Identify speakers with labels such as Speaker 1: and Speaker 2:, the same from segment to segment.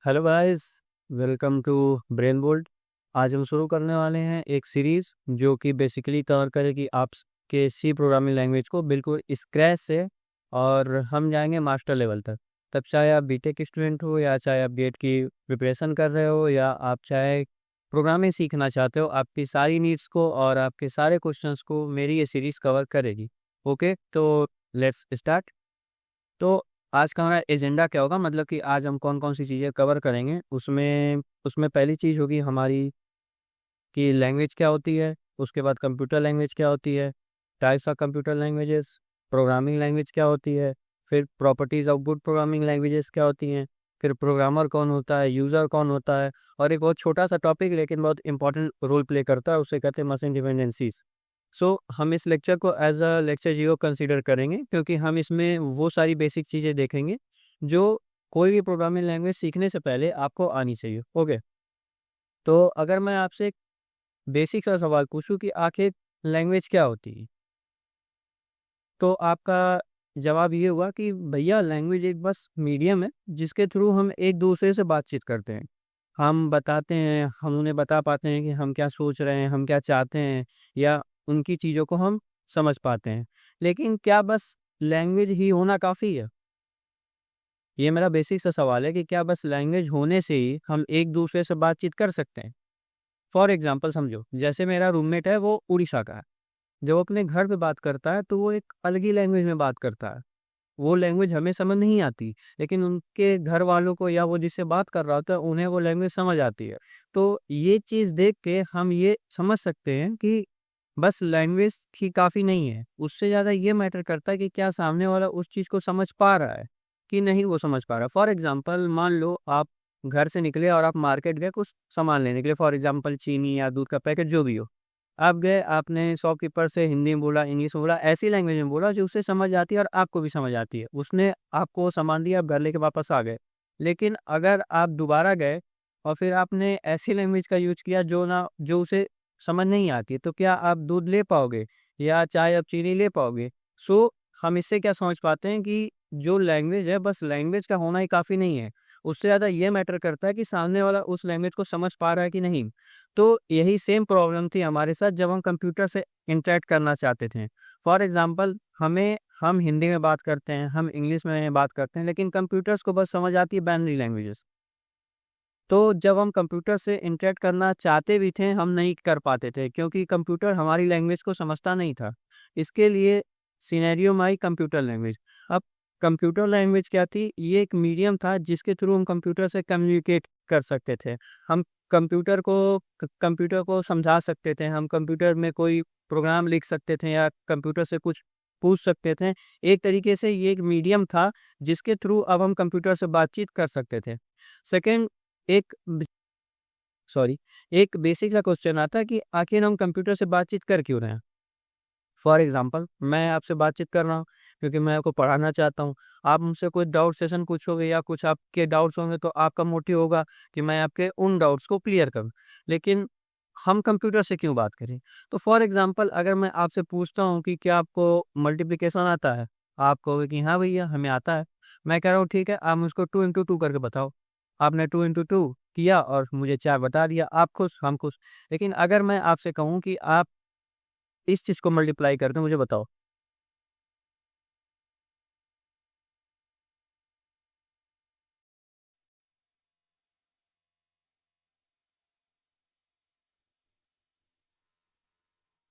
Speaker 1: Hello guys, welcome to Brain Bolt. आज हम शुरू करने वाले हैं एक सीरीज़ जो कि बेसिकली कवर करेगी आपके सी प्रोग्रामिंग लैंग्वेज को बिल्कुल स्क्रैच से। और हम जाएंगे मास्टर लेवल तक। तब चाहे आप बीटेक स्टूडेंट हो या चाहे आप गेट की प्रिपरेशन कर रहे हो या आप चाहे प्रोग्रामिंग सीखना चाहते हो, आपकी सारी नीड्स को और आपके सारे क्वेश्चंस को मेरी ये सीरीज़ कवर करेगी। ओके, तो लेट्स स्टार्ट। तो आज का हमारा एजेंडा क्या होगा, मतलब कि आज हम कौन कौन सी चीज़ें कवर करेंगे। उसमें उसमें पहली चीज़ होगी हमारी कि लैंग्वेज क्या होती है। उसके बाद कंप्यूटर लैंग्वेज क्या होती है, types of computer languages, programming language क्या होती है, फिर properties of good programming languages क्या होती हैं, फिर प्रोग्रामर कौन होता है, यूज़र कौन होता है, और एक बहुत छोटा सा टॉपिक लेकिन बहुत इंपॉर्टेंट रोल प्ले करता है, उसे कहते हैं मशीन डिपेंडेंसीज। सो हम इस लेक्चर को as a lecture zero consider करेंगे क्योंकि हम इसमें वो सारी बेसिक चीज़ें देखेंगे जो कोई भी प्रोग्रामिंग लैंग्वेज सीखने से पहले आपको आनी चाहिए। ओके, तो अगर मैं आपसे एक बेसिक सा सवाल पूछूं कि आखिर लैंग्वेज क्या होती है, तो आपका जवाब ये हुआ कि भैया लैंग्वेज एक बस मीडियम है जिसके थ्रू हम एक दूसरे से बातचीत करते हैं। हम बताते हैं, हम उन्हें बता पाते हैं कि हम क्या सोच रहे हैं, हम क्या चाहते हैं, या उनकी चीज़ों को हम समझ पाते हैं। लेकिन क्या बस लैंग्वेज ही होना काफ़ी है? ये मेरा बेसिक सा सवाल है कि क्या बस लैंग्वेज होने से ही हम एक दूसरे से बातचीत कर सकते हैं? फॉर एग्ज़ाम्पल समझो, जैसे मेरा रूममेट है वो उड़ीसा का है। जब वो अपने घर पे बात करता है तो वो एक अलग ही लैंग्वेज में बात करता है। वो लैंग्वेज हमें समझ नहीं आती, लेकिन उनके घर वालों को या वो जिससे बात कर रहा होता है उन्हें वो लैंग्वेज समझ आती है। तो ये चीज़ देख के हम ये समझ सकते हैं कि बस लैंग्वेज ही काफ़ी नहीं है। उससे ज़्यादा ये मैटर करता है कि क्या सामने वाला उस चीज़ को समझ पा रहा है कि नहीं वो समझ पा रहा है। फॉर एग्ज़ाम्पल मान लो आप घर से निकले और आप मार्केट गए कुछ सामान लेने के लिए, फॉर एग्ज़ाम्पल चीनी या दूध का पैकेट जो भी हो। आप गए, आपने शॉपकीपर से हिंदी में बोला, इंग्लिश में बोला, ऐसी लैंग्वेज में बोला जो उसे समझ आती है और आपको भी समझ आती है। उसने आपको वो सामान दिया, आप घर लेके वापस आ गए। लेकिन अगर आप दोबारा गए और फिर आपने ऐसी लैंग्वेज का यूज़ किया जो उसे समझ नहीं आती, तो क्या आप दूध ले पाओगे या चाय आप चीनी ले पाओगे? सो हम इससे क्या समझ पाते हैं कि जो लैंग्वेज है बस लैंग्वेज का होना ही काफ़ी नहीं है। उससे ज़्यादा ये मैटर करता है कि सामने वाला उस लैंग्वेज को समझ पा रहा है कि नहीं। तो यही सेम प्रॉब्लम थी हमारे साथ जब हम कंप्यूटर से इंटरैक्ट करना चाहते थे। फॉर एग्ज़ाम्पल हम हिंदी में बात करते हैं, हम इंग्लिश में बात करते हैं, लेकिन कंप्यूटर्स को बस समझ आती है बाइनरी लैंग्वेजेज़। तो जब हम कंप्यूटर से इंटरैक्ट करना चाहते भी थे, हम नहीं कर पाते थे क्योंकि कंप्यूटर हमारी लैंग्वेज को समझता नहीं था। इसके लिए सिनेरियो में आई कंप्यूटर लैंग्वेज। अब कंप्यूटर लैंग्वेज क्या थी? ये एक मीडियम था जिसके थ्रू हम कंप्यूटर से कम्युनिकेट कर सकते थे। हम कंप्यूटर को समझा सकते थे, हम कंप्यूटर में कोई प्रोग्राम लिख सकते थे या कंप्यूटर से कुछ पूछ सकते थे। एक तरीके से ये एक मीडियम था जिसके थ्रू अब हम कंप्यूटर से बातचीत कर सकते थे। सेकंड, एक ब सॉरी, एक बेसिक सा क्वेश्चन आता है कि आखिर हम कंप्यूटर से बातचीत कर क्यों रहे हैं? फॉर एग्ज़ाम्पल मैं आपसे बातचीत कर रहा हूँ क्योंकि मैं आपको पढ़ाना चाहता हूँ। आप मुझसे कोई डाउट सेशन पूछोगे या कुछ आपके डाउट्स होंगे तो आपका मोटिव होगा कि मैं आपके उन डाउट्स को क्लियर करूँ। लेकिन हम कंप्यूटर से क्यों बात करें? तो फॉर एग्ज़ाम्पल अगर मैं आपसे पूछता हूँ कि क्या आपको मल्टीप्लिकेशन आता है? आप कहोगे कि हाँ भैया हमें आता है। मैं कह रहा हूँ ठीक है, आप मुझको 2 इंटू 2 करके बताओ। आपने 2 इंटू 2 किया और मुझे 4 बता दिया। आप खुश, हम खुश। लेकिन अगर मैं आपसे कहूँ कि आप इस चीज़ को मल्टीप्लाई कर दो, मुझे बताओ।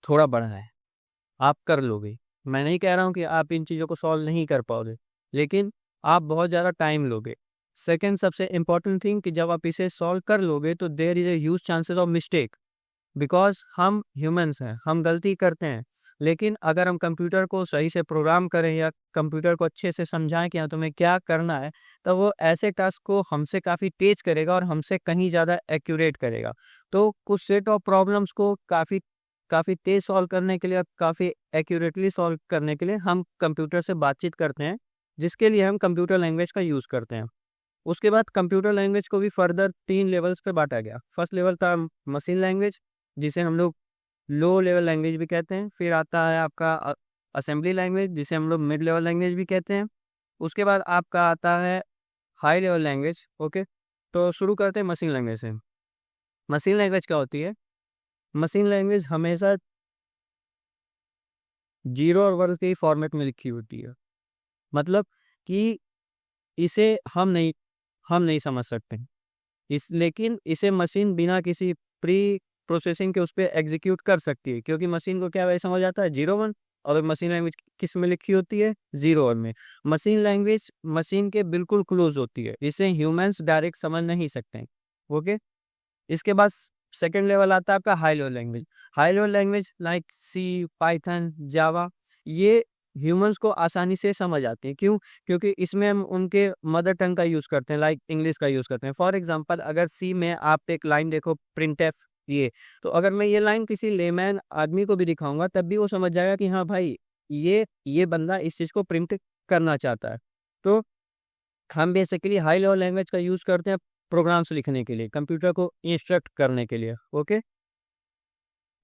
Speaker 1: थोड़ा बड़ा है, आप कर लोगे। मैं नहीं कह रहा हूँ कि आप इन चीज़ों को सॉल्व नहीं कर पाओगे, लेकिन आप बहुत ज़्यादा टाइम लोगे। सेकंड सबसे इम्पोर्टेंट थिंग कि जब आप इसे सॉल्व कर लोगे तो there is a huge chances of mistake. Because हम ह्यूमन्स हैं, हम गलती करते हैं। लेकिन अगर हम कंप्यूटर को सही से प्रोग्राम करें या कंप्यूटर को अच्छे से समझाएँ कि हाँ, तुम्हें क्या करना है, तो वो ऐसे टास्क को हमसे काफ़ी तेज़ करेगा और हमसे कहीं ज़्यादा एक्यूरेट करेगा। तो कुछ सेट ऑफ प्रॉब्लम्स को काफ़ी काफ़ी तेज़ सॉल्व करने के लिए और काफ़ी एक्यूरेटली सॉल्व करने के लिए हम कंप्यूटर से बातचीत करते हैं, जिसके लिए हम कंप्यूटर लैंग्वेज का यूज़ करते हैं। उसके बाद कंप्यूटर लैंग्वेज को भी फर्दर 3 लेवल्स पे बाँटा गया। फर्स्ट लेवल था मशीन लैंग्वेज, जिसे हम लोग लो लेवल लैंग्वेज भी कहते हैं। फिर आता है आपका असेंबली लैंग्वेज, जिसे हम लोग मिड लेवल लैंग्वेज भी कहते हैं। उसके बाद आपका आता है हाई लेवल लैंग्वेज, ओके? तो शुरू करते हैं मशीन लैंग्वेज से। मशीन लैंग्वेज क्या होती है? मशीन लैंग्वेज हमेशा 0 और 1 के ही फॉर्मेट में लिखी होती है। मतलब कि इसे हम नहीं समझ सकते। लेकिन इसे मशीन बिना किसी प्री प्रोसेसिंग के उस पे एग्जीक्यूट कर सकती है, क्योंकि मशीन को क्या वही समझ आता है 0-1। और मशीन लैंग्वेज किस में लिखी होती है? 0-1 में। मशीन लैंग्वेज मशीन के बिल्कुल क्लोज होती है, इसे ह्यूमंस डायरेक्ट समझ नहीं सकते हैं। ओके। इसके बाद सेकंड लेवल आता है आपका high level language. High level language like C, Python, Java, ये ह्यूमंस को आसानी से समझ आते हैं। क्यों? क्योंकि इसमें हम उनके मदर टंग का यूज़ करते हैं, लाइक इंग्लिश का यूज़ करते हैं। फॉर एग्जांपल अगर सी में आप एक लाइन देखो, प्रिंटफ, ये तो अगर मैं ये लाइन किसी लेमैन आदमी को भी दिखाऊंगा तब भी वो समझ जाएगा कि हाँ भाई, ये बंदा इस चीज़ को प्रिंट करना चाहता है। तो हम बेसिकली हाई लेवल लैंग्वेज का यूज़ करते हैं प्रोग्राम्स लिखने के लिए, कंप्यूटर को इंस्ट्रक्ट करने के लिए। ओके।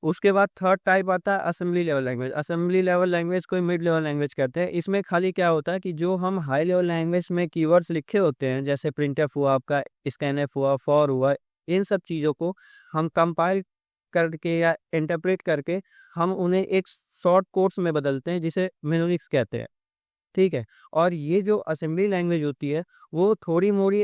Speaker 1: उसके बाद थर्ड टाइप आता है assembly level language. Assembly level language को मिड लेवल लैंग्वेज कहते हैं। इसमें खाली क्या होता है कि जो हम हाई लेवल लैंग्वेज में कीवर्ड्स लिखे होते हैं, जैसे प्रिंटफ हुआ, आपका स्कैनफ हुआ, फॉर हुआ, इन सब चीज़ों को हम कंपाइल करके या इंटरप्रेट करके हम उन्हें एक शॉर्ट कोड्स में बदलते हैं, जिसे मेनोनिक्स कहते हैं। ठीक है। और ये जो असेंबली लैंग्वेज होती है वो थोड़ी मोड़ी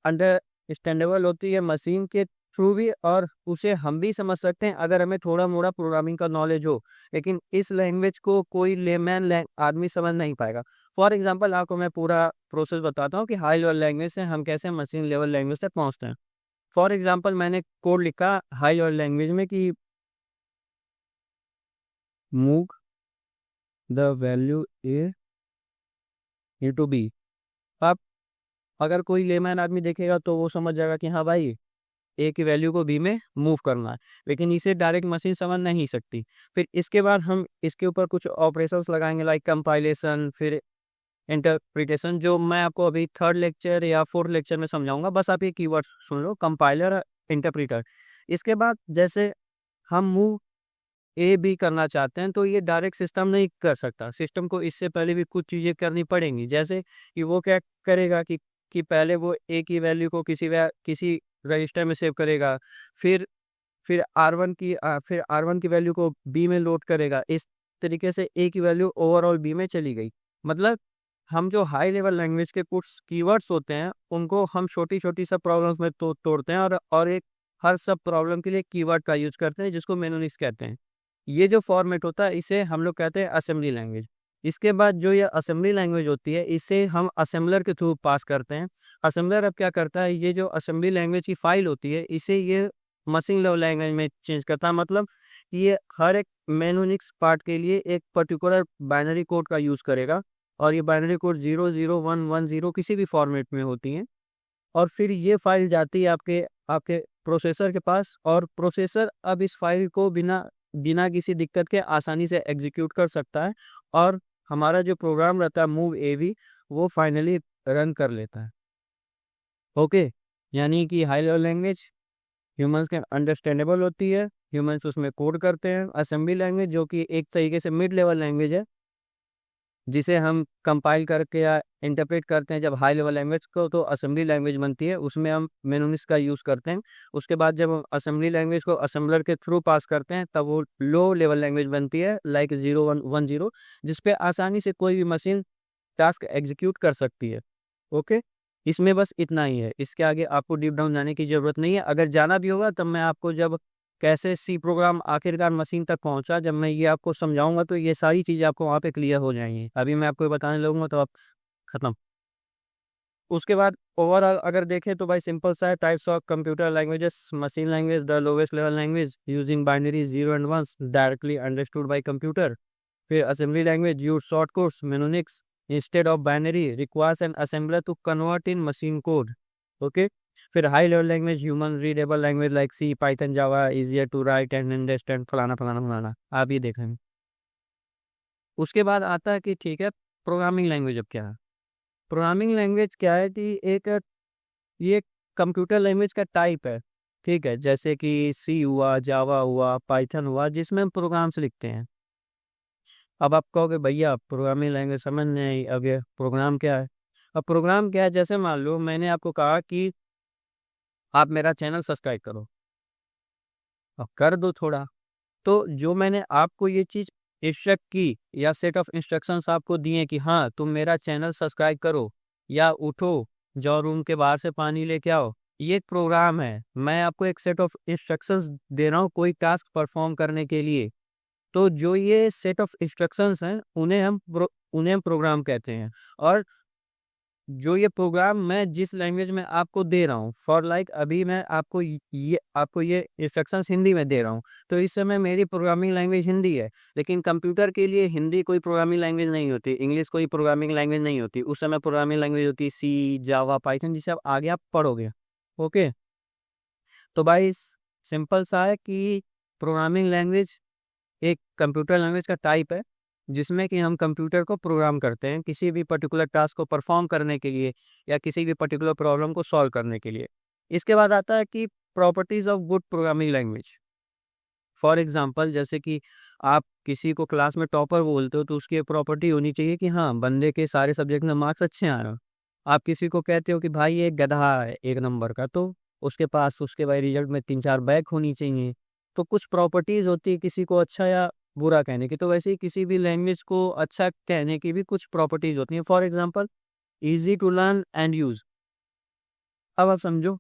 Speaker 1: अंडरस्टैंडेबल होती है मशीन के थ्रू भी, और उसे हम भी समझ सकते हैं अगर हमें थोड़ा मोड़ा प्रोग्रामिंग का नॉलेज हो। लेकिन इस लैंग्वेज को कोई लेमैन आदमी समझ नहीं पाएगा। फॉर एग्जांपल आपको मैं पूरा प्रोसेस बताता हूँ कि हाई लेवल लैंग्वेज से हम कैसे मशीन लेवल लैंग्वेज तक पहुँचते हैं। फॉर एग्जांपल मैंने कोड लिखा हाई लेवल लैंग्वेज में कि move the value A into B. आप अगर कोई लेमैन आदमी देखेगा तो वो समझ जाएगा कि हाँ भाई, ए की वैल्यू को बी में मूव करना है। लेकिन इसे डायरेक्ट मशीन समझ नहीं सकती। फिर इसके बाद हम इसके ऊपर कुछ ऑपरेशंस लगाएंगे, लाइक कंपाइलेशन, फिर इंटरप्रिटेशन, जो मैं आपको अभी थर्ड लेक्चर या फोर्थ लेक्चर में समझाऊंगा। बस आप ये कीवर्ड सुन लो, कंपाइलर, इंटरप्रीटर। इसके बाद जैसे हम मूव ए बी करना चाहते हैं तो ये डायरेक्ट सिस्टम नहीं कर सकता। सिस्टम को इससे पहले भी कुछ चीज़ें करनी पड़ेंगी, जैसे कि वो क्या करेगा कि पहले वो ए की वैल्यू को किसी रजिस्टर में सेव करेगा। फिर फिर आर वन की वैल्यू को बी में लोड करेगा। इस तरीके से ए की वैल्यू ओवरऑल बी में चली गई। मतलब हम जो हाई लेवल लैंग्वेज के कुछ कीवर्ड्स होते हैं उनको हम छोटी छोटी सब प्रॉब्लम्स में तोड़ते हैं, और एक हर सब प्रॉब्लम के लिए कीवर्ड का यूज करते हैं, जिसको मेनोनिक्स कहते हैं। ये जो फॉर्मेट होता है इसे हम लोग कहते हैं असेंबली लैंग्वेज। इसके बाद जो ये असेंबली लैंग्वेज होती है इसे हम असेंबलर के थ्रू पास करते हैं। असेंबलर अब क्या करता है, ये जो असेंबली लैंग्वेज की फाइल होती है इसे ये मशीन लेवल लैंग्वेज में चेंज करता है। मतलब ये हर एक मेनोनिक्स पार्ट के लिए एक पर्टिकुलर बाइनरी कोड का यूज़ करेगा, और ये बाइनरी कोड 0 0 1 1 0 किसी भी फॉर्मेट में होती हैं। और फिर ये फाइल जाती है आपके आपके प्रोसेसर के पास, और प्रोसेसर अब इस फाइल को बिना बिना किसी दिक्कत के आसानी से एग्जीक्यूट कर सकता है, और हमारा जो प्रोग्राम रहता है मूव एवी, वो फाइनली रन कर लेता है। ओके। यानी कि हाई लेवल लैंग्वेज ह्यूमंस के अंडरस्टैंडेबल होती है, ह्यूमंस उसमें कोड करते हैं। असेंबली लैंग्वेज जो कि एक तरीके से मिड लेवल लैंग्वेज है, जिसे हम कंपाइल करके या इंटरप्रेट करते हैं। जब हाई लेवल लैंग्वेज को तो असेंबली लैंग्वेज बनती है, उसमें हम मेनोनिक्स का यूज़ करते हैं। उसके बाद जब हम असेंबली लैंग्वेज को असेंबलर के थ्रू पास करते हैं तब वो लो लेवल लैंग्वेज बनती है, लाइक 0 1 1 0, जिसपे आसानी से कोई भी मशीन टास्क एग्जीक्यूट कर सकती है। ओके। इसमें बस इतना ही है, इसके आगे आपको डीप डाउन जाने की ज़रूरत नहीं है। अगर जाना भी होगा तब मैं आपको जब कैसे सी प्रोग्राम आखिरकार मशीन तक पहुंचा, जब मैं ये आपको समझाऊंगा तो ये सारी चीज़ें आपको वहाँ पे क्लियर हो जाएंगी। अभी मैं आपको ये बताने लगूंगा तो आप खत्म। उसके बाद ओवरऑल अगर देखें तो भाई सिंपल सा है, types of computer languages. Machine language the lowest level language using binary 0 and 1 directly understood by computer. फिर assembly language use short codes mnemonics instead of binary, requires an assembler to convert in machine code. Okay. फिर high level language human readable language like C, Python, Java, easier to write and understand, फलाना फलाना फलाना, आप ये देखेंगे। उसके बाद आता है कि ठीक है, प्रोग्रामिंग लैंग्वेज अब क्या है। प्रोग्रामिंग लैंग्वेज क्या है कि ये कंप्यूटर लैंग्वेज का टाइप है। ठीक है, जैसे कि सी हुआ, जावा हुआ, पाइथन हुआ, जिसमें हम प्रोग्राम्स लिखते हैं। अब आप कहोगे भैया प्रोग्रामिंग लैंग्वेज समझ नहीं आई, अब ये प्रोग्राम क्या है? अब प्रोग्राम क्या है, जैसे मान लो मैंने आपको कहा कि आप मेरा चैनल सब्सक्राइब करो, अब कर दो थोड़ा। तो जो मैंने आपको ये चीज़ इंस्ट्रक्ट की या सेट ऑफ इंस्ट्रक्शंस आपको दिए कि हाँ, तुम मेरा चैनल सब्सक्राइब करो या उठो, जाओ रूम के बाहर से पानी लेके आओ, ये एक प्रोग्राम है। मैं आपको एक सेट ऑफ इंस्ट्रक्शंस दे रहा हूँ कोई टास्क परफॉर्म करने के लिए। तो जो ये सेट ऑफ इंस्ट्रक्शंस हैं, उन्हें हम प्रोग्राम कहते हैं। और जो ये प्रोग्राम मैं जिस लैंग्वेज में आपको दे रहा हूँ, फॉर लाइक अभी मैं आपको ये इंस्ट्रक्शंस हिंदी में दे रहा हूँ, तो इस समय मेरी प्रोग्रामिंग लैंग्वेज हिंदी है। लेकिन कंप्यूटर के लिए हिंदी कोई प्रोग्रामिंग लैंग्वेज नहीं होती, इंग्लिश कोई प्रोग्रामिंग लैंग्वेज नहीं होती। उस समय प्रोग्रामिंग लैंग्वेज होती है सी, जावा, पाइथन, जिसे आप आगे आप पढ़ोगे। ओके, तो भाई सिंपल सा है कि प्रोग्रामिंग लैंग्वेज एक कंप्यूटर लैंग्वेज का टाइप है, जिसमें कि हम कंप्यूटर को प्रोग्राम करते हैं किसी भी पर्टिकुलर टास्क को परफॉर्म करने के लिए या किसी भी पर्टिकुलर प्रॉब्लम को सॉल्व करने के लिए। इसके बाद आता है कि properties of good programming language. For example, जैसे कि आप किसी को क्लास में टॉपर बोलते हो, तो उसकी एक प्रॉपर्टी होनी चाहिए कि हाँ, बंदे के सारे सब्जेक्ट में मार्क्स अच्छे आ रहे हो। आप किसी को कहते हो कि भाई ये गधा है 1 नंबर का, तो उसके पास उसके भाई रिजल्ट में 3-4 बैक होनी चाहिए। तो कुछ प्रॉपर्टीज होती है किसी को अच्छा या बुरा कहने की, तो वैसे ही किसी भी लैंग्वेज को अच्छा कहने की भी कुछ प्रॉपर्टीज होती हैं। For example, easy to learn and use. अब आप समझो,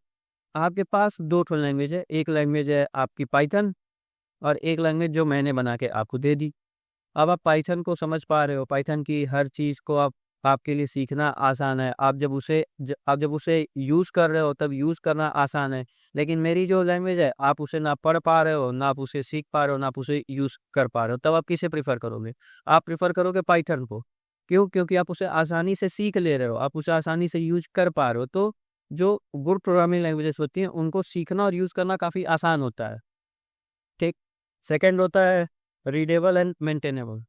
Speaker 1: आपके पास 2 ठो लैंग्वेज है, एक लैंग्वेज है आपकी पाइथन और एक लैंग्वेज जो मैंने बना के आपको दे दी। अब आप पाइथन को समझ पा रहे हो, पाइथन की हर चीज़ को आप आपके लिए सीखना आसान है। आप जब उसे यूज़ कर रहे हो तब यूज़ करना आसान है। लेकिन मेरी जो लैंग्वेज है, आप उसे ना पढ़ पा रहे हो, ना आप उसे सीख पा रहे हो, ना आप उसे यूज़ कर पा रहे हो, तब आप किसे प्रेफ़र करोगे? आप प्रेफ़र करोगे पाइथन को। क्यों? क्योंकि आप उसे आसानी से सीख ले रहे हो, आप उसे आसानी से यूज़ कर पा रहे हो। तो जो गुड प्रोग्रामिंग लैंग्वेजेस होती हैं, उनको सीखना और यूज़ करना काफ़ी आसान होता है। ठीक? सेकंड होता है रीडेबल एंड मेंटेनेबल।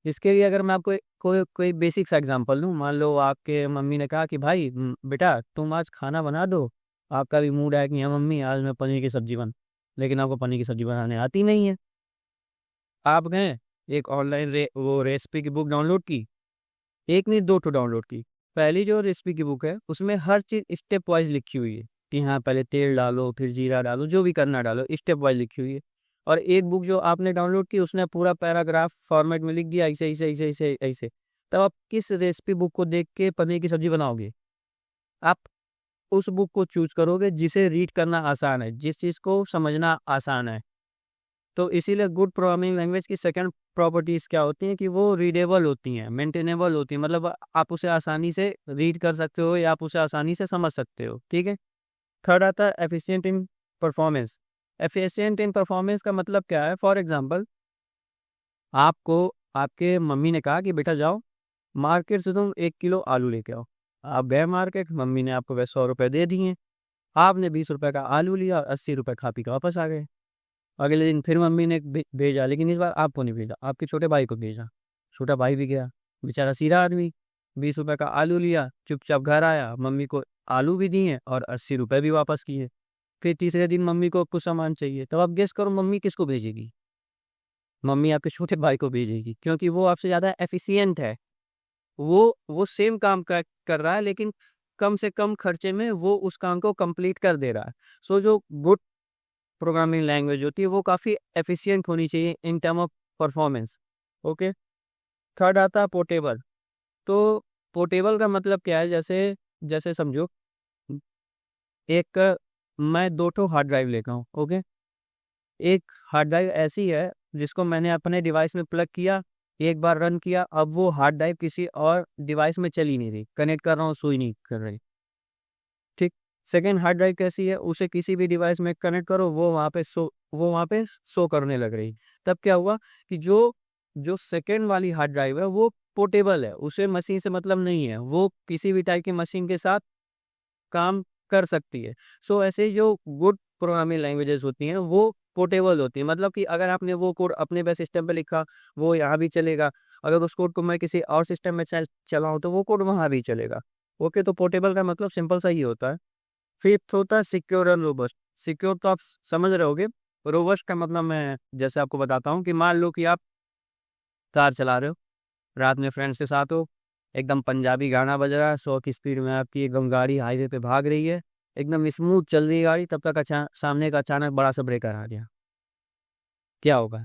Speaker 1: इसके लिए अगर मैं आपको कोई कोई बेसिक सा एग्जांपल दूँ, मान लो आपके मम्मी ने कहा कि भाई बेटा तुम आज खाना बना दो। आपका भी मूड है कि हाँ मम्मी आज मैं पनीर की सब्जी बन लेकिन आपको पनीर की सब्जी बनाने आती नहीं है। आप गए, एक ऑनलाइन वो रेसिपी की बुक डाउनलोड की, एक नहीं 2 ठो डाउनलोड की। पहली जो रेसिपी की बुक है, उसमें हर चीज़ स्टेप वाइज़ लिखी हुई है कि हाँ, पहले तेल डालो, फिर जीरा डालो, जो भी करना डालो, स्टेप वाइज़ लिखी हुई है। और एक बुक जो आपने डाउनलोड की, उसने पूरा पैराग्राफ फॉर्मेट में लिख दिया, ऐसे, ऐसे, ऐसे, ऐसे, ऐसे। तब आप किस रेसिपी बुक को देख के पनीर की सब्ज़ी बनाओगे? आप उस बुक को चूज़ करोगे जिसे रीड करना आसान है, जिस चीज़ को समझना आसान है। तो इसीलिए गुड प्रोग्रामिंग लैंग्वेज की सेकंड प्रॉपर्टीज क्या होती हैं कि वो रीडेबल होती हैं, मेंटेनेबल होती हैं, मतलब आप उसे आसानी से रीड कर सकते हो या आप उसे आसानी से समझ सकते हो। ठीक है? थर्ड आता है एफिशिएंट इन परफॉर्मेंस। एफिशिएंट इन परफॉर्मेंस का मतलब क्या है? फॉर एग्जांपल, आपको आपके मम्मी ने कहा कि बेटा जाओ मार्केट से तुम 1 किलो आलू लेके आओ। आप गए मार्केट, मम्मी ने आपको वैसे 100 रुपए दे दिए। आपने 20 रुपए का आलू लिया और 80 रुपए खा पी के वापस आ गए। अगले दिन फिर मम्मी ने भेजा, लेकिन इस बार आपको नहीं भेजा, आपके छोटे भाई को भेजा। छोटा भाई भी गया, बेचारा सीधा आदमी, 20 रुपए का आलू लिया, चुपचाप घर आया, मम्मी को आलू भी दिए और 80 रुपए भी वापस किए। फिर तीसरे दिन मम्मी को कुछ सामान चाहिए, तब आप गेस करो मम्मी किसको भेजेगी? मम्मी आपके छोटे भाई को भेजेगी, क्योंकि वो आपसे ज़्यादा एफिशिएंट है। वो सेम काम कर रहा है, लेकिन कम से कम खर्चे में वो उस काम को कंप्लीट कर दे रहा है। सो जो गुड प्रोग्रामिंग लैंग्वेज होती है, वो काफ़ी एफिशिएंट होनी चाहिए in term of performance. Okay. Third आता है पोर्टेबल। तो पोर्टेबल का मतलब क्या है? जैसे जैसे समझो, एक मैं 2 ठो हार्ड ड्राइव लेता हूँ। ओके। एक हार्ड ड्राइव ऐसी है जिसको मैंने अपने डिवाइस में प्लग किया, एक बार रन किया, अब वो हार्ड ड्राइव किसी और डिवाइस में चल ही नहीं रही, कनेक्ट कर रहा हूँ, सो ही नहीं कर रही। ठीक। सेकंड हार्ड ड्राइव कैसी है? उसे किसी भी डिवाइस में कनेक्ट करो, वो वहाँ पे शो करने लग रही। तब क्या हुआ कि जो जो सेकंड वाली हार्ड ड्राइव है, वो पोर्टेबल है, उसे मशीन से मतलब नहीं है, वो किसी भी टाइप की मशीन के साथ काम कर सकती है। सो ऐसे जो गुड प्रोग्रामिंग लैंग्वेजेस होती हैं, वो पोर्टेबल होती हैं, मतलब कि अगर आपने वो कोड अपने बेस सिस्टम पे लिखा, वो यहाँ भी चलेगा। अगर उस कोड को मैं किसी और सिस्टम में चलाऊँ, तो वो कोड वहाँ भी चलेगा। ओके, तो पोर्टेबल का मतलब सिंपल सा ही होता है। फिफ्थ होता है सिक्योर एंड रोबस्ट। सिक्योर तो आप समझ रहे होगे। रोबस्ट का मतलब मैं जैसे आपको बताता हूँ कि मान लो कि आप कार चला रहे हो, रात में फ्रेंड्स के साथ हो, एकदम पंजाबी गाना बज रहा है, 100 की स्पीड में आपकी एकदम गाड़ी हाईवे पे भाग रही है, एकदम स्मूथ चल रही है गाड़ी, तब तक सामने का अचानक बड़ा सा ब्रेकर आ गया। क्या होगा?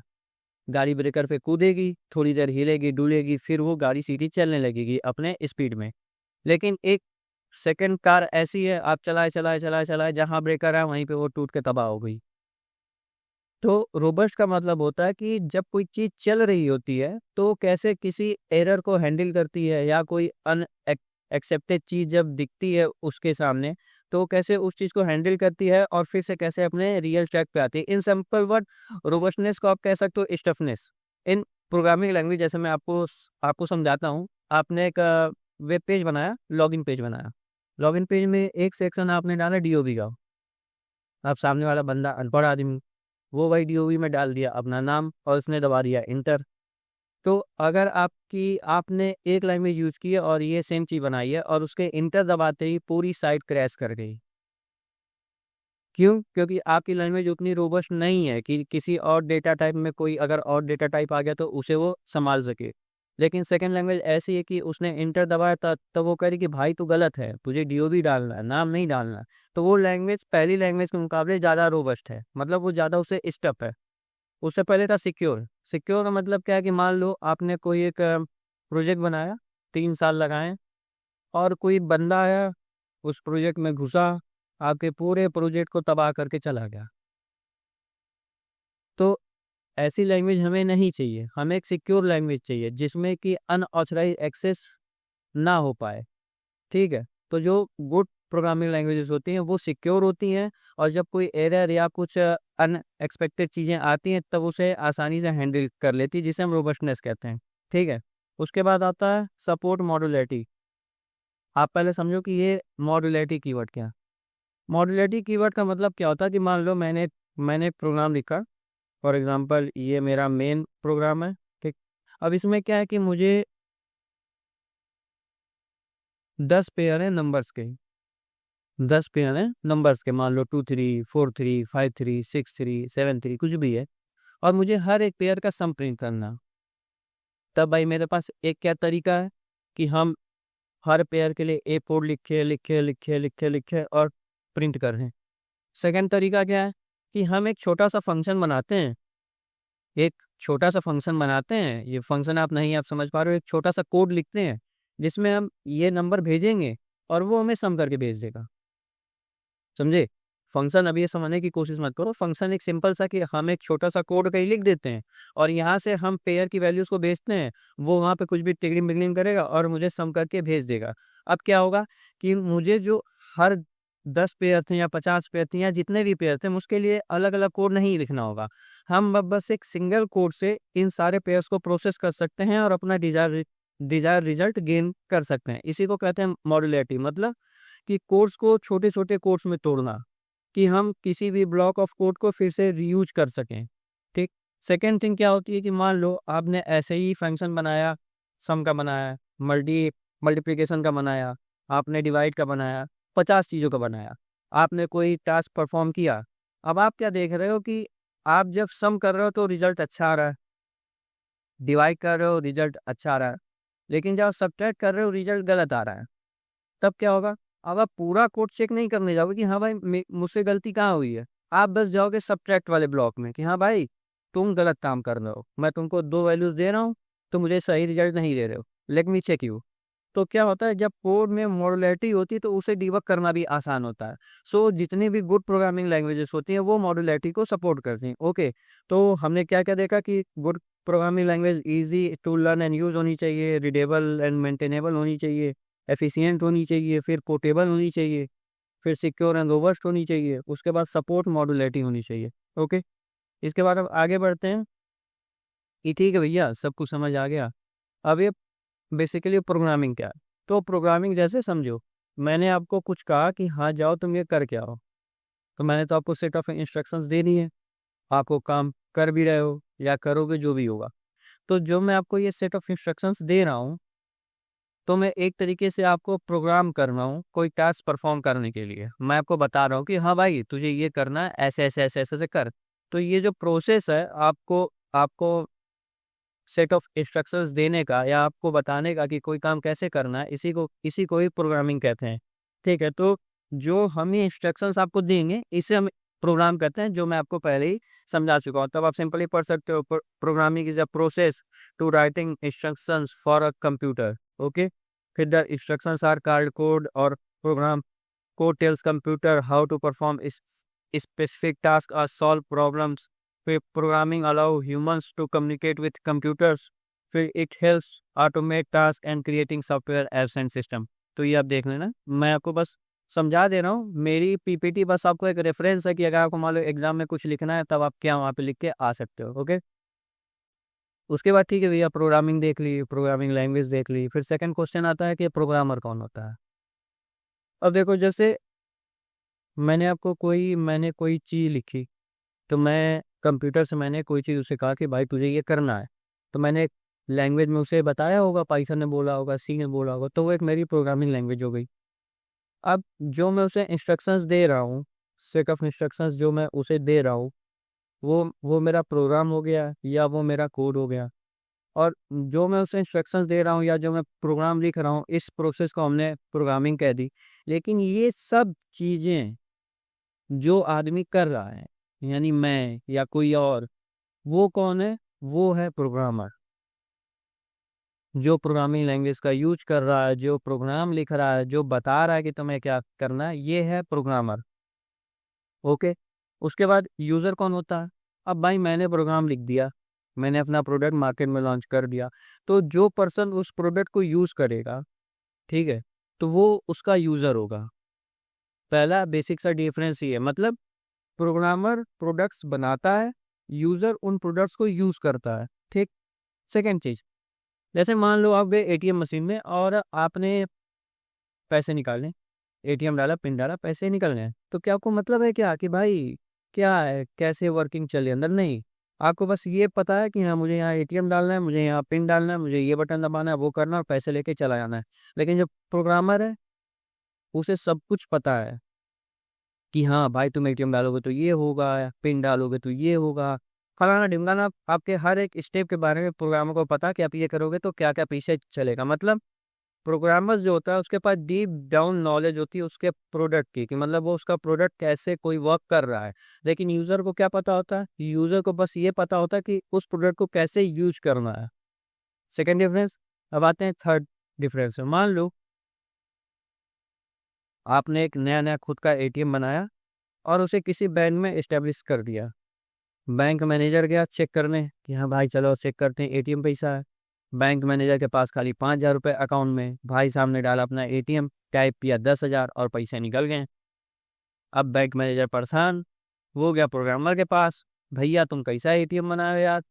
Speaker 1: गाड़ी ब्रेकर पे कूदेगी, थोड़ी देर हिलेगी डुलेगी, फिर वो गाड़ी सीधी चलने लगेगी अपने स्पीड में। लेकिन एक सेकंड कार ऐसी है, आप चलाए चलाए चलाए चलाए, जहाँ ब्रेकर है वहीं पे वो टूट के तबाह हो गई। तो रोबस्ट का मतलब होता है कि जब कोई चीज चल रही होती है तो कैसे किसी एरर को हैंडल करती है, या कोई अन एक्सेप्टेड चीज जब दिखती है उसके सामने, तो कैसे उस चीज को हैंडल करती है और फिर से कैसे अपने रियल ट्रैक पे आती है। इन सिंपल वर्ड, रोबस्टनेस को आप कह सकते हो स्टफनेस। इन प्रोग्रामिंग लैंग्वेज, जैसे मैं आपको समझाता हूँ। आपने एक वेब पेज बनाया, लॉगिन पेज बनाया। लॉगिन पेज में एक सेक्शन आपने डाला डीओबी का। अब सामने वाला बंदा अनपढ़ आदमी, वो वही डीओवी में डाल दिया अपना नाम और उसने दबा दिया इंटर। तो अगर आपने एक लैंग्वेज यूज की है और ये सेम चीज बनाई है और उसके इंटर दबाते ही पूरी साइट क्रैश कर गई। क्यों? क्योंकि आपकी लैंग्वेज उतनी रोबस्ट नहीं है कि किसी और डेटा टाइप में कोई अगर और डेटा टाइप आ गया तो उसे वो संभाल सके। लेकिन सेकंड लैंग्वेज ऐसी है कि उसने इंटर दबाया तब वो कह रही कि भाई तू गलत है, तुझे डीओबी डालना है, नाम नहीं डालना है। तो वो लैंग्वेज पहली लैंग्वेज के मुकाबले ज़्यादा रोबस्ट है, मतलब वो ज़्यादा उससे स्टफ है। उससे पहले था सिक्योर। सिक्योर का मतलब क्या है कि मान लो आपने कोई एक प्रोजेक्ट बनाया, 3 साल लगाए, और कोई बंदा आया, उस प्रोजेक्ट में घुसा, आपके पूरे प्रोजेक्ट को तबाह करके चला गया। तो ऐसी लैंग्वेज हमें नहीं चाहिए, हमें एक सिक्योर लैंग्वेज चाहिए जिसमें कि अनऑथराइज एक्सेस ना हो पाए। ठीक है? तो जो गुड प्रोग्रामिंग लैंग्वेजेस होती हैं वो सिक्योर होती हैं, और जब कोई एरर या कुछ अनएक्सपेक्टेड चीज़ें आती हैं तब उसे आसानी से हैंडल कर लेती है, जिसे हम रोबस्टनेस कहते हैं। ठीक है? उसके बाद आता है सपोर्ट मॉड्युलैरिटी। आप पहले समझो कि ये मॉड्युलैरिटी कीवर्ड क्या है। मॉड्युलैरिटी कीवर्ड का मतलब क्या होता है कि मान लो मैंने मैंने एक प्रोग्राम लिखा। फॉर एग्जांपल ये मेरा मेन प्रोग्राम है। ठीक। अब इसमें क्या है कि मुझे 10 पेयर है नंबर्स के। 10 पेयर है नंबर्स के, मान लो 2 3 4 3 5 3 6 3 7 3 कुछ भी है, और मुझे हर एक पेयर का सम प्रिंट करना। तब भाई मेरे पास एक क्या तरीका है कि हम हर पेयर के लिए ए कोड लिखे लिखे लिखे लिखे लिखे और प्रिंट कर रहे हैं। सेकेंड तरीका क्या है कि हम एक छोटा सा फंक्शन बनाते हैं। एक छोटा सा फंक्शन बनाते हैं, ये फंक्शन आप समझ पा रहे हो, एक छोटा सा कोड लिखते हैं जिसमें हम ये नंबर भेजेंगे और वो हमें सम करके भेज देगा। समझे? फंक्शन, अभी ये समझने की कोशिश मत करो। फंक्शन एक सिंपल सा कि हम एक छोटा सा कोड कहीं लिख देते हैं और यहाँ से हम पेयर की वैल्यूज को भेजते हैं, वो वहाँ पे कुछ भी टिगड़िंग बिगड़िंग करेगा और मुझे सम करके भेज देगा। अब क्या होगा कि मुझे जो हर 10 पेयर थे या 50 पेयर थे या जितने भी पेयर थे, उसके लिए अलग अलग कोड नहीं लिखना होगा। हम बस एक सिंगल कोड से इन सारे पेयर्स को प्रोसेस कर सकते हैं और अपना डिजायर रिजल्ट गेन कर सकते हैं। इसी को कहते हैं मॉड्युलैरिटी। मतलब कि कोड्स को छोटे छोटे कोड्स में तोड़ना, कि हम किसी भी ब्लॉक ऑफ कोड को फिर से रीयूज कर सकें। ठीक। सेकेंड थिंग क्या होती है कि मान लो आपने ऐसे ही फंक्शन बनाया, सम का बनाया, मल्टीप्लिकेशन का बनाया, आपने डिवाइड का बनाया, 50 चीज़ों का बनाया, आपने कोई टास्क परफॉर्म किया। अब आप क्या देख रहे हो कि आप जब सम कर रहे हो तो रिजल्ट अच्छा आ रहा है, डिवाइड कर रहे हो रिजल्ट अच्छा आ रहा है, लेकिन जब सब्ट्रैक्ट कर रहे हो रिजल्ट गलत आ रहा है। तब क्या होगा? अब आप पूरा कोड चेक नहीं करने जाओगे कि हाँ भाई मुझसे गलती कहाँ हुई है। आप बस जाओगे सब्ट्रैक्ट वाले ब्लॉक में कि हाँ भाई तुम गलत काम कर रहे हो, मैं तुमको 2 वैल्यूज दे रहा हूँ, तो मुझे सही रिजल्ट नहीं दे रहे हो, लेट मी चेक यू। तो क्या होता है, जब कोड में मॉड्युलैरिटी होती है तो उसे डिबग करना भी आसान होता है। सो जितनी भी गुड प्रोग्रामिंग लैंग्वेजेस होती हैं वो मॉड्युलैरिटी को सपोर्ट करती हैं। ओके, तो हमने क्या क्या देखा कि good programming language easy to learn and use होनी चाहिए, रीडेबल एंड मेंटेनेबल होनी चाहिए, एफिशिएंट होनी चाहिए, फिर पोर्टेबल होनी चाहिए, फिर सिक्योर एंड रोबस्ट होनी चाहिए, उसके बाद सपोर्ट मॉड्युलैरिटी होनी चाहिए। ओके, इसके बाद अब आगे बढ़ते हैं कि ठीक है भैया, सब कुछ समझ आ गया। अब ये बेसिकली प्रोग्रामिंग क्या है? तो प्रोग्रामिंग जैसे समझो, मैंने आपको कुछ कहा कि हाँ जाओ तुम ये कर के आओ, तो मैंने तो आपको सेट ऑफ इंस्ट्रक्शंस दे दी है, आपको काम कर भी रहे हो या करोगे जो भी होगा। तो जो मैं आपको ये सेट ऑफ इंस्ट्रक्शंस दे रहा हूँ, तो मैं एक तरीके से आपको प्रोग्राम कर रहा हूँ कोई टास्क परफॉर्म करने के लिए। मैं आपको बता रहा हूँ कि हाँ भाई तुझे ये करना है, ऐसे ऐसे ऐसे ऐसे ऐसे कर। तो ये जो प्रोसेस है आपको आपको सेट ऑफ इंस्ट्रक्शंस देने का या आपको बताने का कि कोई काम कैसे करना है, इसी को ही प्रोग्रामिंग कहते हैं। ठीक है? तो जो हम ये इंस्ट्रक्शंस आपको देंगे इसे हम प्रोग्राम कहते हैं, जो मैं आपको पहले ही समझा चुका हूँ। तब आप सिंपली पढ़ सकते हो, programming is a process to writing instructions for a computer. Okay, फिर the instructions are card code और program code tells computer how to perform specific tasks or solve problems. फिर programming allow humans to communicate with computers. फिर it helps automate task and creating software apps and system. तो ये आप देख लेना, मैं आपको बस समझा दे रहा हूँ। मेरी पीपीटी बस आपको एक रेफरेंस है कि अगर आपको मान लो एग्जाम में कुछ लिखना है तब आप क्या वहाँ पे लिख के आ सकते हो। ओके, उसके बाद ठीक है भैया, प्रोग्रामिंग देख ली, प्रोग्रामिंग लैंग्वेज देख ली। फिर सेकंड क्वेश्चन आता है कि प्रोग्रामर कौन होता है। अब देखो, जैसे मैंने कोई चीज़ लिखी, तो मैं कंप्यूटर से मैंने कोई चीज़ उसे कहा कि भाई तुझे ये करना है, तो मैंने लैंग्वेज में उसे बताया होगा, पाइथन ने बोला होगा, सी ने बोला होगा, तो वो एक मेरी प्रोग्रामिंग लैंग्वेज हो गई। अब जो मैं उसे इंस्ट्रक्शंस दे रहा हूँ, सेट ऑफ इंस्ट्रक्शंस जो मैं उसे दे रहा हूँ, वो मेरा प्रोग्राम हो गया या वो मेरा कोड हो गया। और जो मैं उसे इंस्ट्रक्शंस दे रहा हूँ या जो मैं प्रोग्राम लिख रहा हूँ, इस प्रोसेस को हमने प्रोग्रामिंग कह दी। लेकिन ये सब चीज़ें जो आदमी कर रहा है, यानी मैं या कोई और, वो कौन है? वो है प्रोग्रामर। जो प्रोग्रामिंग लैंग्वेज का यूज कर रहा है, जो प्रोग्राम लिख रहा है, जो बता रहा है कि तुम्हें क्या करना है, ये है प्रोग्रामर। ओके, उसके बाद यूजर कौन होता है? अब भाई मैंने प्रोग्राम लिख दिया, मैंने अपना प्रोडक्ट मार्केट में लॉन्च कर दिया, तो जो पर्सन उस प्रोडक्ट को यूज करेगा, ठीक है, तो वो उसका यूजर होगा। पहला बेसिक सा डिफरेंस ही है, मतलब प्रोग्रामर प्रोडक्ट्स बनाता है, यूजर उन प्रोडक्ट्स को यूज करता है। ठीक। सेकेंड चीज, जैसे मान लो आप गए एटीएम मशीन में और आपने पैसे निकालने, एटीएम डाला, पिन डाला, पैसे निकलने हैं, तो क्या आपको मतलब है क्या कि भाई क्या है, कैसे वर्किंग चले अंदर? नहीं, आपको बस ये पता है कि हाँ मुझे यहाँ एटीएम डालना है, मुझे यहाँ पिन डालना है, मुझे ये बटन दबाना है, वो करना है और पैसे लेके चला जाना है। लेकिन जो प्रोग्रामर है, उसे सब कुछ पता है कि हाँ भाई तुम एटीएम डालोगे तो ये होगा, पिन डालोगे तो ये होगा, फलाना ढिमकाना, आपके हर एक स्टेप के बारे में प्रोग्रामर को पता कि आप ये करोगे तो क्या क्या पीछे चलेगा। मतलब प्रोग्रामर्स जो होता है उसके पास डीप डाउन नॉलेज होती है उसके प्रोडक्ट की, कि मतलब वो उसका प्रोडक्ट कैसे कोई वर्क कर रहा है। लेकिन यूजर को क्या पता होता है? यूजर को बस ये पता होता है कि उस प्रोडक्ट को कैसे यूज करना है। Second difference. अब आते हैं थर्ड डिफरेंस में। मान लो आपने एक नया नया खुद का एटीएम बनाया और उसे किसी बैंक में एस्टेब्लिश कर दिया। बैंक मैनेजर गया चेक करने कि हाँ भाई चलो चेक करते हैं, एटीएम पैसा है। बैंक मैनेजर के पास खाली 5,000 रुपये अकाउंट में, भाई साहब ने डाला अपना एटीएम, टाइप किया 10,000 और पैसे निकल गए। अब बैंक मैनेजर परेशान, वो गया प्रोग्रामर के पास, भैया तुम कैसा एटीएम बनाए यार,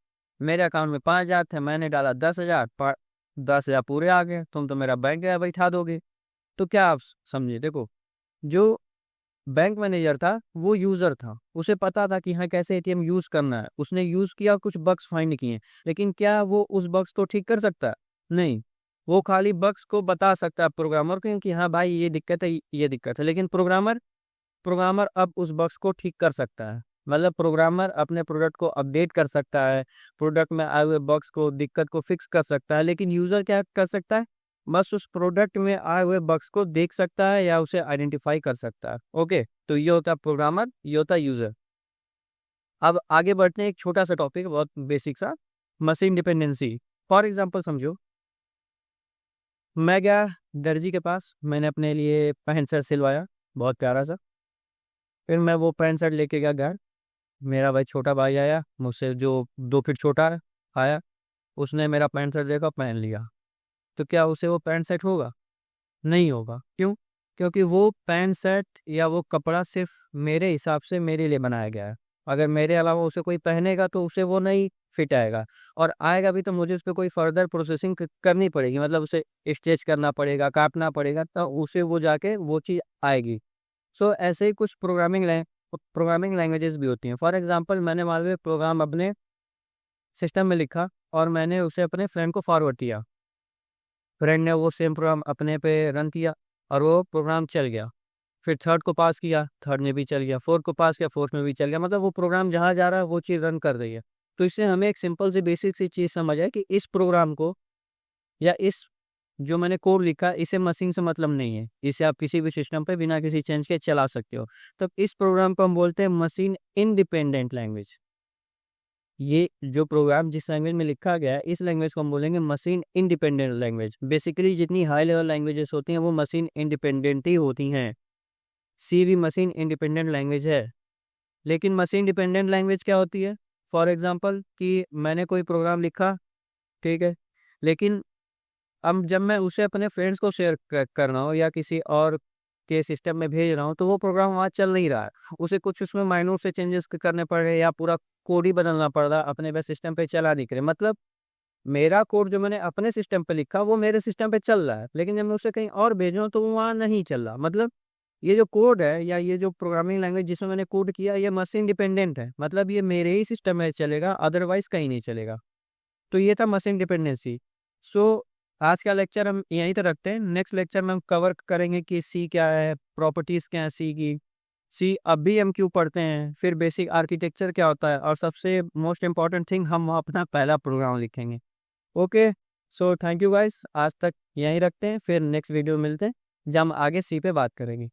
Speaker 1: मेरे अकाउंट में 5,000 थे, मैंने डाला 10,000, 10,000 पूरे आ गए, तुम तो मेरा बैंक गया बैठा दोगे। तो क्या आप समझे? देखो, जो बैंक मैनेजर था वो यूजर था, उसे पता था कि हाँ कैसे एटीएम यूज करना है, उसने यूज किया, कुछ बग्स फाइंड किए, लेकिन क्या वो उस बग्स को ठीक कर सकता है? नहीं, वो खाली बग्स को बता सकता है प्रोग्रामर को कि हाँ भाई ये दिक्कत है, ये दिक्कत है। लेकिन प्रोग्रामर प्रोग्रामर अब उस बग्स को ठीक कर सकता है, मतलब प्रोग्रामर अपने प्रोडक्ट को अपडेट कर सकता है, प्रोडक्ट में आए हुए बग्स को, दिक्कत को फिक्स कर सकता है। लेकिन यूजर क्या कर सकता है? बस उस प्रोडक्ट में आए हुए बग्स को देख सकता है या उसे आइडेंटिफाई कर सकता है। ओके, तो ये होता है प्रोग्रामर, ये होता है यूजर। अब आगे बढ़ते हैं, एक छोटा सा टॉपिक, बहुत बेसिक सा, मशीन डिपेंडेंसी। फॉर एग्जाम्पल समझो, मैं गया दर्जी के पास, मैंने अपने लिए पैंट शर्ट सिलवाया, बहुत प्यारा सा। फिर मैं वो पैंट शर्ट लेके गया घर, मेरा भाई छोटा भाई आया मुझसे, जो 2 फीट छोटा है, आया, उसने मेरा पैंट शर्ट देखा, पहन लिया। तो क्या उसे वो पैंट शर्ट होगा? नहीं होगा। क्यों? क्योंकि वो पैंट शर्ट या वो कपड़ा सिर्फ मेरे हिसाब से मेरे लिए बनाया गया है। अगर मेरे अलावा उसे कोई पहनेगा तो उसे वो नहीं फिट आएगा, और आएगा भी तो मुझे उस पर कोई फर्दर प्रोसेसिंग करनी पड़ेगी, मतलब उसे स्टिच करना पड़ेगा, काटना पड़ेगा, तो उसे वो जाके वो चीज़ आएगी। सो ऐसे ही कुछ प्रोग्रामिंग लैंग्वेजेस भी होती हैं। फॉर एग्जांपल, मैंने मान लो प्रोग्राम अपने सिस्टम में लिखा और मैंने उसे अपने फ्रेंड को फॉरवर्ड किया, फ्रेंड ने वो सेम प्रोग्राम अपने पे रन किया और वो प्रोग्राम चल गया। फिर थर्ड को पास किया, थर्ड में भी चल गया, फोर्थ को पास किया, फोर्थ में भी चल गया, मतलब वो प्रोग्राम जहाँ जा रहा है वो चीज़ रन कर रही है। तो इससे हमें एक सिंपल सी बेसिक सी चीज़ समझ आए कि इस प्रोग्राम को या इस जो मैंने कोड लिखा इसे मशीन से मतलब नहीं है, इसे आप किसी भी सिस्टम पे बिना किसी चेंज के चला सकते हो। तब इस प्रोग्राम को हम बोलते हैं मशीन इंडिपेंडेंट लैंग्वेज। ये जो प्रोग्राम जिस लैंग्वेज में लिखा गया है, इस लैंग्वेज को हम बोलेंगे मशीन इंडिपेंडेंट लैंग्वेज। बेसिकली जितनी हाई लेवल लैंग्वेजेस होती हैं वो मशीन इंडिपेंडेंट ही होती हैं। सी भी मशीन इंडिपेंडेंट लैंग्वेज है। लेकिन मशीन डिपेंडेंट लैंग्वेज क्या होती है? फॉर एग्जांपल कि मैंने कोई प्रोग्राम लिखा, ठीक है, लेकिन अब जब मैं उसे अपने फ्रेंड्स को शेयर कर रहा हूँ या किसी और के सिस्टम में भेज रहा हूँ, तो वो प्रोग्राम वहाँ चल नहीं रहा है। उसे कुछ उसमें माइन्यूट से चेंजेस करने पड़ रहे हैं या पूरा कोड ही बदलना पड़ रहा है, अपने बस सिस्टम पे चला नहीं करे। मतलब मेरा कोड जो मैंने अपने सिस्टम पे लिखा वो मेरे सिस्टम पे चल रहा है, लेकिन जब मैं उसे कहीं और भेज रहा हूँ तो वो वहाँ नहीं चल रहा। मतलब ये जो कोड है या ये जो प्रोग्रामिंग लैंग्वेज जिसमें मैंने कोड किया, ये मशीन डिपेंडेंट है। मतलब ये मेरे ही सिस्टम में चलेगा, अदरवाइज कहीं नहीं चलेगा। तो ये था मशीन डिपेंडेंसी। सो आज का लेक्चर हम यहीं तक रखते हैं। नेक्स्ट लेक्चर में हम कवर करेंगे कि सी क्या है, प्रॉपर्टीज क्या है सी की, सी अब भी हम क्यों पढ़ते हैं, फिर बेसिक आर्किटेक्चर क्या होता है, और सबसे मोस्ट इम्पॉर्टेंट थिंग हम अपना पहला प्रोग्राम लिखेंगे। Okay, so thank you guys, आज तक यहीं रखते हैं, फिर नेक्स्ट वीडियो मिलते हैं जब हम आगे सी पे बात करेंगे।